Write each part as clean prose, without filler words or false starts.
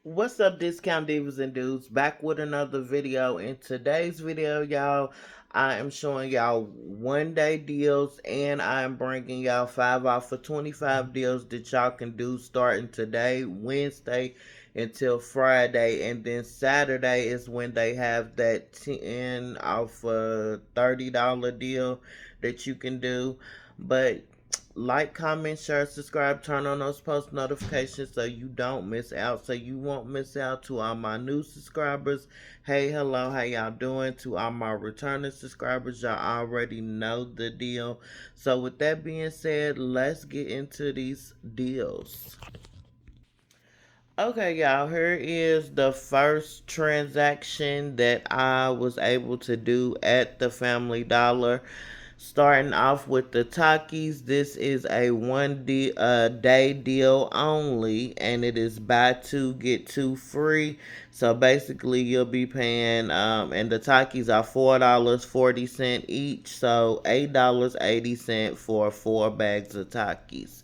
What's up, discount divas and dudes? Back with another video. In today's video, y'all, I am showing y'all 1 day deals, and I am bringing y'all 5 off for 25 deals that y'all can do starting today, Wednesday, until Friday. And then Saturday is when they have that 10 off a $30 deal that you can do. But like, comment, share, subscribe, turn on those post notifications so you don't miss out, so you won't miss out. To all my new subscribers, hey, hello, how y'all doing? To all my returning subscribers, y'all already know the deal. So with that being said, let's get into these deals. Okay, y'all, here is the first transaction that I was able to do at the Family Dollar. Starting off with the Takis, this is a day deal only, and it is buy two get two free. So basically, you'll be paying, and the Takis are $4.40 each, so $8.80 for 4 bags of Takis.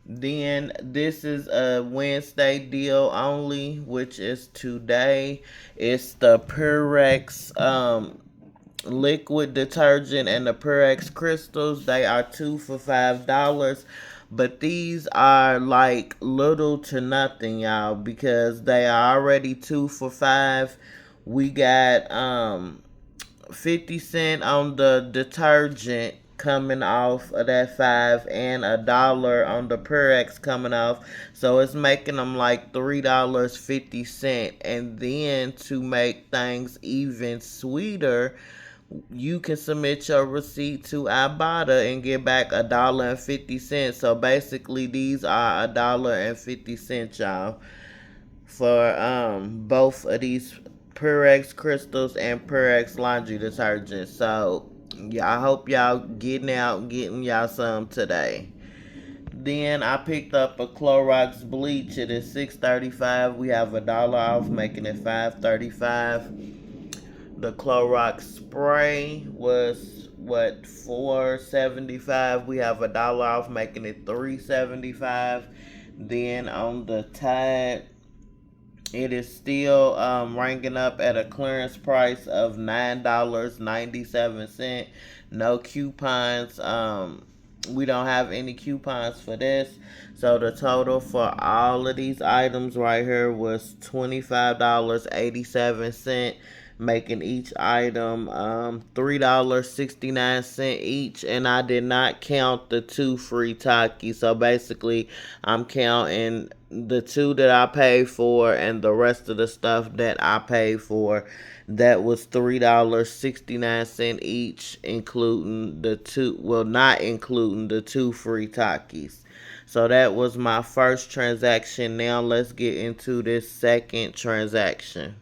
Then this is a Wednesday deal only, which is today. It's the Purex liquid detergent and the Purex crystals. They are 2 for $5. But these are like little to nothing, y'all, because they are already 2 for $5. We got 50 cents on the detergent coming off of that 5, and $1 on the Purex coming off, so it's making them like $3.50. And then to make things even sweeter, you can submit your receipt to Ibotta and get back $1.50. So basically, these are $1.50, y'all, for both of these Purex crystals and Purex laundry detergent. So yeah, I hope y'all getting y'all some today. Then I picked up a Clorox bleach. It is $6.35. We have $1 off, making it $5.35. The Clorox spray was what, $4.75. We have $1 off, making it $3.75. Then on the Tide, it is still ranking up at a clearance price of $9.97. No coupons. We don't have any coupons for this. So the total for all of these items right here was $25.87, making each item $3.69 each. And I did not count the 2 free Takis. So basically, I'm counting the 2 that I paid for and the rest of the stuff that I paid for. That was $3.69 each, including the 2, well, not including the 2 free Takis. So that was my first transaction. Now let's get into this second transaction.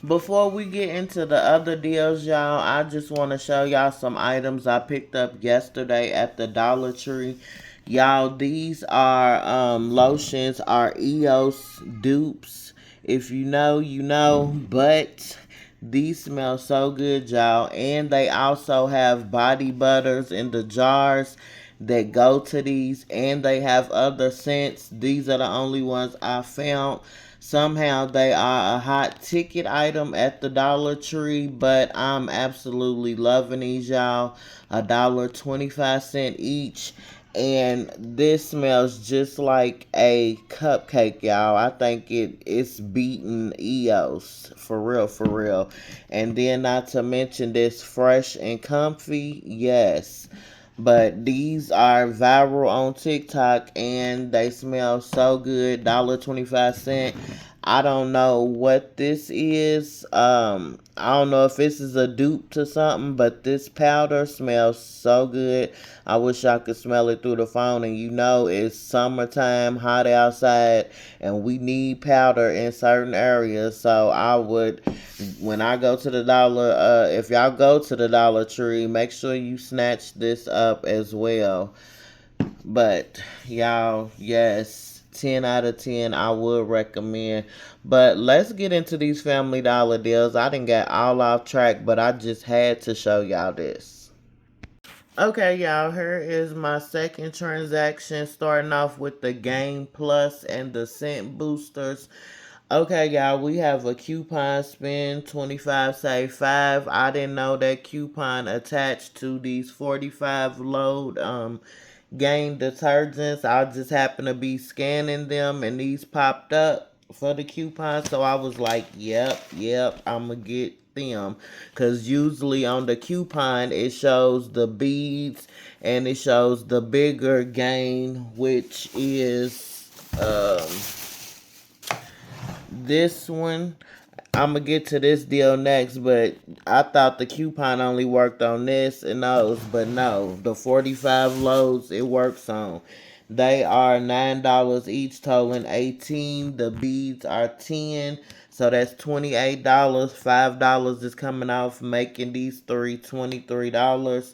Before we get into the other deals, y'all, I just want to show y'all some items I picked up yesterday at the Dollar Tree. Y'all, these are lotions, are EOS dupes. If you know, you know, but these smell so good, y'all. And they also have body butters in the jars that go to these, and they have other scents. These are the only ones I found. Somehow they are a hot ticket item at the Dollar Tree, but I'm absolutely loving these, y'all. $1.25 each. And this smells just like a cupcake, y'all. I think it's beating EOS, for real, for real. And then not to mention this fresh and comfy, yes. But these are viral on TikTok, and they smell so good. $1.25. I don't know what this is. I don't know if this is a dupe to something, but this powder smells so good. I wish I could smell it through the phone. And you know, it's summertime, hot outside, and we need powder in certain areas. So I would, when I go to the if y'all go to the Dollar Tree, make sure you snatch this up as well. But y'all, yes, 10 out of 10, I would recommend. But let's get into these Family Dollar deals. I didn't get all off track, but I just had to show y'all this. Okay, y'all, here is my second transaction, starting off with the Game Plus and the Scent Boosters. Okay, y'all, we have a coupon spend 25 save 5. I didn't know that coupon attached to these 45 load Gain detergents. I just happened to be scanning them and these popped up for the coupon. So I was like, yep, I'm going to get them. Because usually on the coupon, it shows the beads and it shows the bigger Gain, which is this one. I'm gonna get to this deal next, but I thought the coupon only worked on this and those, but no, the 45 loads it works on. They are $9 each, totaling 18. The beads are 10, so that's $28. $5 is coming off, making these three $23.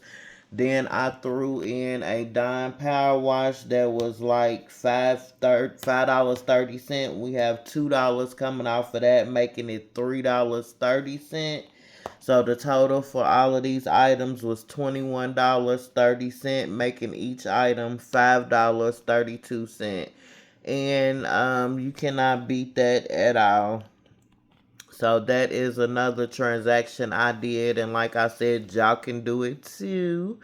Then I threw in a Dime Power Wash that was like $5.30. We have $2 coming off of that, making it $3.30. So the total for all of these items was $21.30, making each item $5.32. And you cannot beat that at all. So that is another transaction I did, and like I said, y'all can do it too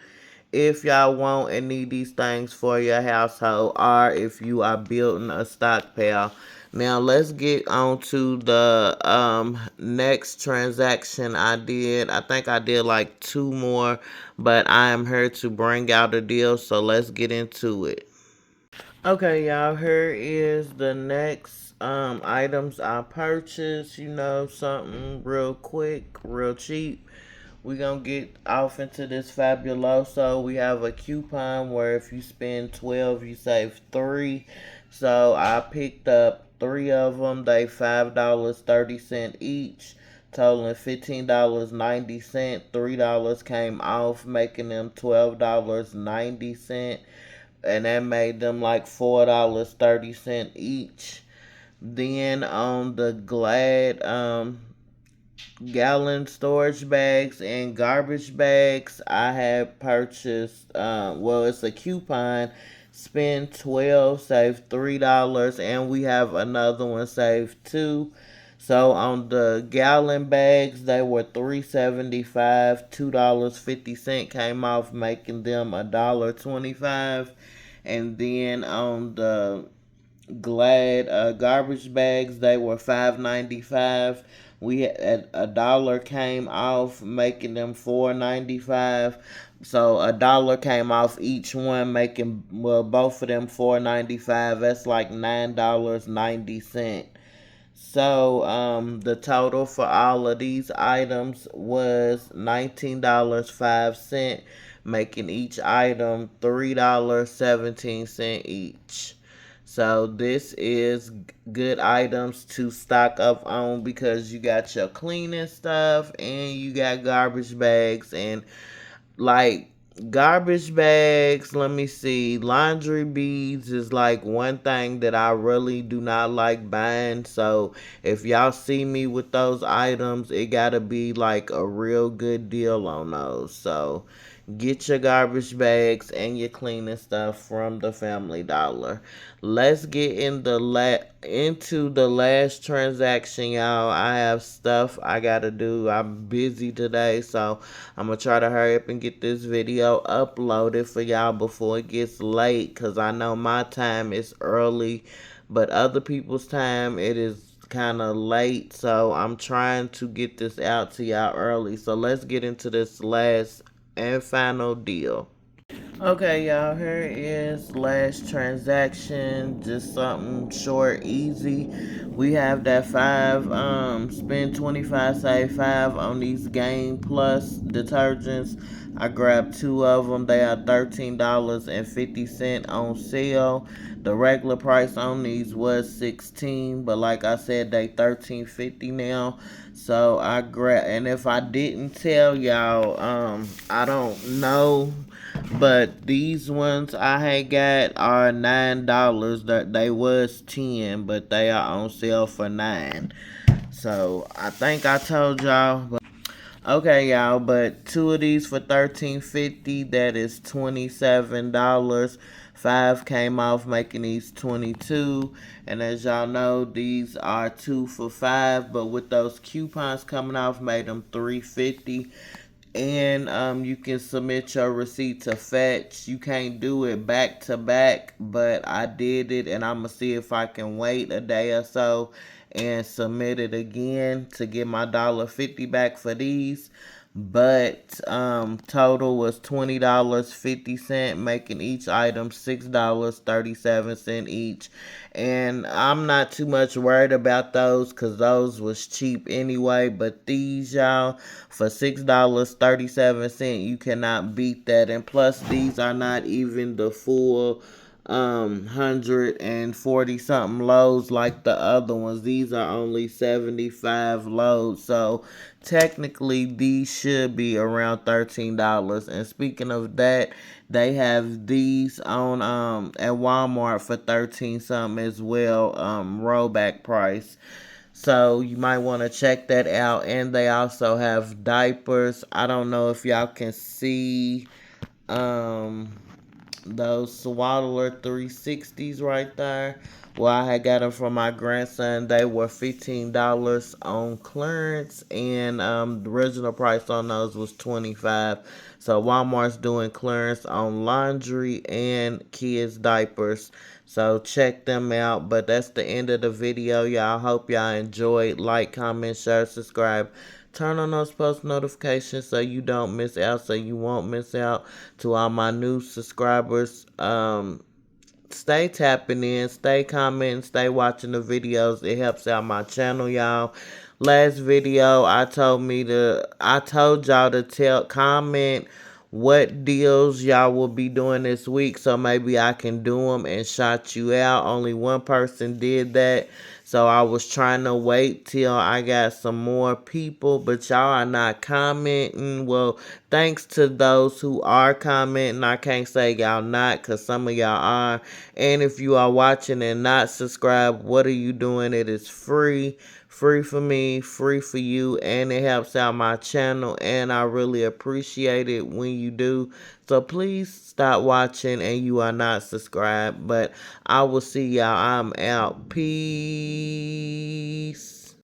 if y'all want and need these things for your household, or if you are building a stockpile. Now let's get on to the next transaction I did. I think I did like two more, but I am here to bring out a deal, so let's get into it. Okay, y'all, here is the next items I purchased. You know, something real quick, real cheap. We gonna get off into this fabuloso. We have a coupon where if you spend 12, you save 3. So I picked up 3 of them. They $5.30 each, totaling $15.90. $3 came off, making them $12.90, and that made them like $4.30 each. Then on the Glad gallon storage bags and garbage bags, I had purchased, well, it's a coupon, spend 12, save $3, and we have another one, save 2. So on the gallon bags, they were $3.75, $2.50 came off, making them $1.25. And then on the Glad garbage bags, they were $5.95. We had a dollar came off, making them $4.95. So a dollar came off each one, making, well, both of them $4.95. That's like $9.90. So the total for all of these items was $19.05, making each item $3.17 each. So this is good items to stock up on, because you got your cleaning stuff and you got garbage bags. And like garbage bags, let me see, laundry beads is like one thing that I really do not like buying. So if y'all see me with those items, it gotta be like a real good deal on those. So get your garbage bags and your cleaning stuff from the Family Dollar. Let's get into the last transaction, y'all. I have stuff I gotta do. I'm busy today, so I'm gonna try to hurry up and get this video uploaded for y'all before it gets late, because I know my time is early, but other people's time it is kind of late. So I'm trying to get this out to y'all early. So let's get into this last and final deal. Okay, y'all, here is last transaction. Just something short, easy. We have that 5, spend 25, save 5 on these Game Plus detergents. I grabbed 2 of them. They are $13.50 on sale. The regular price on these was 16, but like I said, they $13.50 now. So I grabbed, and if I didn't tell y'all, I don't know, but these ones I had got are $9. That they was 10, but they are on sale for 9. So I think I told y'all. But okay, y'all, but 2 of these for $13.50. That is $27. 5 came off, making these 22. And as y'all know, these are 2 for $5, but with those coupons coming off, made them 3.50. And you can submit your receipt to fetch. You can't do it back to back, but I did it, and I'm gonna see if I can wait a day or so and submit it again to get my $1.50 back for these. But total was $20.50, making each item $6.37 each. And I'm not too much worried about those because those was cheap anyway. But these, y'all, for $6.37, you cannot beat that. And plus, these are not even the full 140 something loads like the other ones. These are only 75 loads, so technically these should be around $13. And speaking of that, they have these on at Walmart for 13 something as well, rollback price. So you might want to check that out. And they also have diapers. I don't know if y'all can see um those Swaddler 360s right there. Well, I had got them from my grandson. They were $15 on clearance, and the original price on those was 25. So Walmart's doing clearance on laundry and kids diapers. So check them out. But that's the end of the video, y'all. Hope y'all enjoyed. Like, comment, share, subscribe. Turn on those post notifications so you don't miss out, so you won't miss out. To all my new subscribers, stay tapping in, stay commenting, stay watching the videos. It helps out my channel, y'all. Last video, I told y'all to comment what deals y'all will be doing this week, so maybe I can do them and shout you out. Only one person did that, so I was trying to wait till I got some more people, but y'all are not commenting. Well, thanks to those who are commenting. I can't say y'all not, because some of y'all are. And if you are watching and not subscribed, what are you doing? It is free. Free for me, free for you, and it helps out my channel, and I really appreciate it when you do. So please stop watching and you are not subscribed. But I will see y'all. I'm out. Peace.